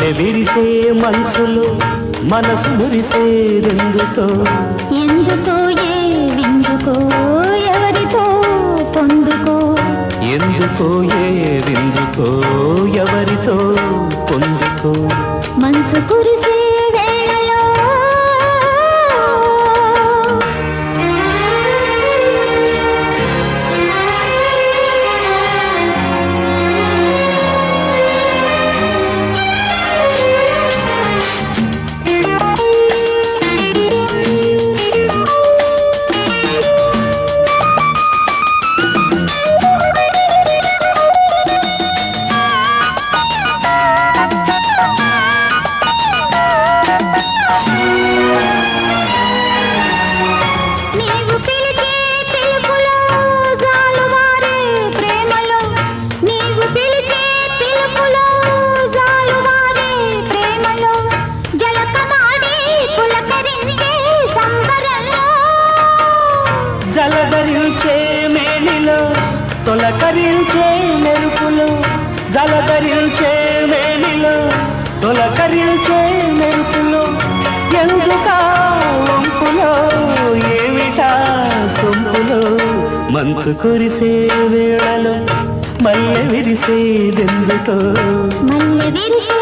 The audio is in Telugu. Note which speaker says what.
Speaker 1: మల్లె విరిసే మనసులో మనసు మురిసేదెందుకో
Speaker 2: ఎందుకో ఏ విందుకో ఎవరితో పొందుకో
Speaker 1: ఎందుకో ఏ విందుకో ఎవరితో పొందుకో
Speaker 2: మంచు కురిసే వేళలో
Speaker 1: జలధరించే మేనిలో తొలకరించే మెరుపులు జలధరించే మేనిలో తొలకరించే మెరుపులు ఎందుకా వంపులో ఏమిటా సొంపులో మంచు కురిసే వేళలో మల్లె విరిసేదెందుకో
Speaker 2: మల్లె విరిసే